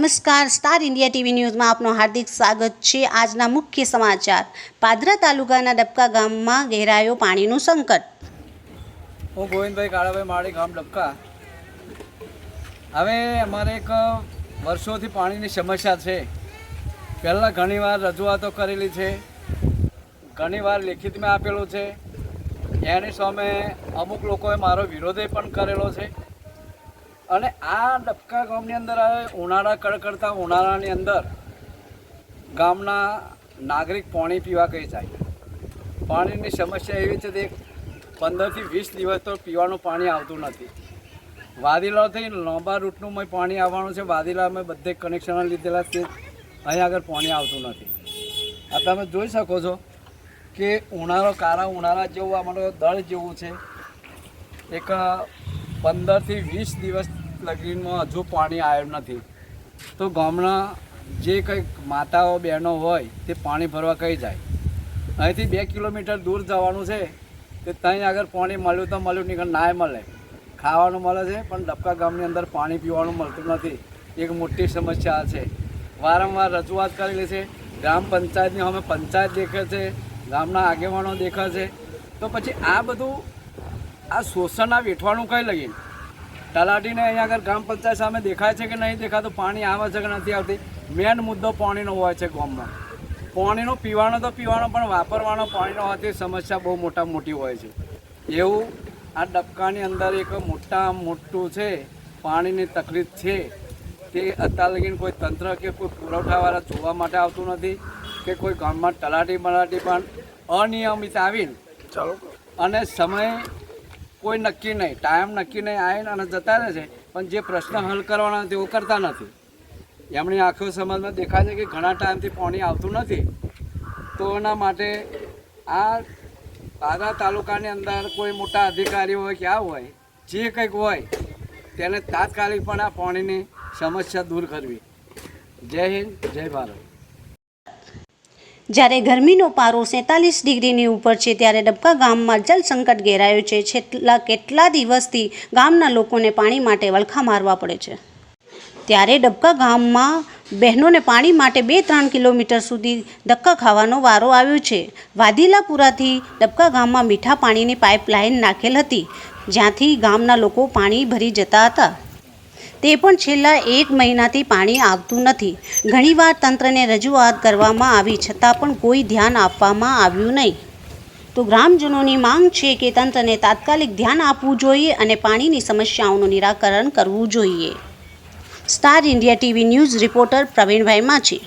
નમસ્કાર, star India TV ન્યૂઝમાં આપનું હાર્દિક સ્વાગત છે। આજના મુખ્ય સમાચાર। પાદરા તાલુકાના ડબકા ગામમાં ઘેરાયો પાણીનું સંકટ। હું ગોવિંદભાઈ કાળાભાઈ માળી ગામ ડબકા। હવે અમારે એક વર્ષોથી પાણીની સમસ્યા છે। પહેલાં ઘણીવાર રજૂઆતો કરેલી છે, ઘણીવાર લેખિતમાં આપેલું છે। એની સામે અમુક લોકોએ મારો વિરોધ પણ કરેલો છે। અને આ ડબકા ગામની અંદર ઉનાળા કડકડતા ઉનાળાની અંદર ગામના નાગરિક પાણી પીવા કહી જાય। પાણીની સમસ્યા એવી છે કે 15 થી 20 દિવસ તો પીવાનું પાણી આવતું નથી। વાદીલાથી લાંબા રૂટનું પાણી આવવાનું છે। વાદીલા અમે બધે કનેક્શન લીધેલા છે, અહીં આગળ પાણી આવતું નથી। આ તમે જોઈ શકો છો કે ઉનાળો કાળા ઉનાળા જેવું અમારો દળ જેવું છે। એક 15 થી 20 દિવસ લગીનમાં હજુ પાણી આવ્યું નથી। તો ગામના જે કંઈક માતાઓ બહેનો હોય તે પાણી ભરવા કહી જાય। અહીંથી 2 કિલોમીટર દૂર જવાનું છે તે ત્યાં આગળ પાણી મળ્યું તો મળ્યું, નહીં ના મળે। ખાવાનું મળે છે પણ ડબકા ગામની અંદર પાણી પીવાનું મળતું નથી। એક મોટી સમસ્યા છે। વારંવાર રજૂઆત કરેલી છે। ગ્રામ પંચાયતની અમે પંચાયત દેખે છે, ગામના આગેવાનો દેખે છે। તો પછી આ બધું આ શોષણના વેઠવાનું કંઈ લઈએ। તલાટીને અહીંયા આગળ ગ્રામ પંચાયત સામે દેખાય છે કે નહીં દેખાતું, પાણી આવે છે કે નથી આવતી। મેન મુદ્દો પાણીનો હોય છે ગામમાં। પાણીનો પીવાનો તો પીવાનો, પણ વાપરવાનો પાણીનો હોવાથી સમસ્યા બહુ મોટી હોય છે। એવું આ ડબકાની અંદર એક મોટું છે પાણીની તકલીફ છે। તે અત્યાર લગીને કોઈ તંત્ર કે કોઈ પુરવઠાવાળા જોવા માટે આવતું નથી, કે કોઈ ગામમાં તલાટી બલાટી પણ અનિયમિત આવીને અને સમય કોઈ નક્કી નહીં, ટાઈમ નક્કી નહીં, આવીને અને જતા રહે છે, પણ જે પ્રશ્ન હલ કરવાના તેઓ કરતા નથી। એમની આખો સમાજમાં દેખાય છે કે ઘણા ટાઈમથી પાણી આવતું નથી। તો એના માટે આ પાદરા તાલુકાની અંદર કોઈ મોટા અધિકારી હોય કે આ હોય, જે કંઈક હોય તેને તાત્કાલિક પણ આ પાણીની સમસ્યા દૂર કરવી। જય હિન્દ, જય ભારત। જ્યારે ગરમીનો પારો 47 ડિગ્રીની ઉપર છે, ત્યારે ડબકા ગામમાં જળ સંકટ ઘેરાયો છે। છેલ્લા કેટલા દિવસથી ગામના લોકોને પાણી માટે વલખા મારવા પડે છે। ત્યારે ડબકા ગામમાં બહેનોને પાણી માટે 2-3 કિલોમીટર સુધી ધક્કા ખાવાનો વારો આવ્યો છે। વાદીલાપુરાથી ડબકા ગામમાં મીઠા પાણીની પાઇપલાઇન નાખેલ હતી, જ્યાંથી ગામના લોકો પાણી ભરી જતા હતા। તે પણ છેલ્લા 1 મહિનાથી પાણી આવતું નથી। ઘણીવાર તંત્રને રજૂઆત કરવામાં આવી છતાં પણ કોઈ ધ્યાન આપવામાં આવ્યું નહીં। તો ગ્રામજનોની માંગ છે કે તંત્રને તાત્કાલિક ધ્યાન આપવું જોઈએ અને પાણીની સમસ્યાઓનું નિરાકરણ કરવું જોઈએ। Star India TV news reporter Pravinbhai માછી।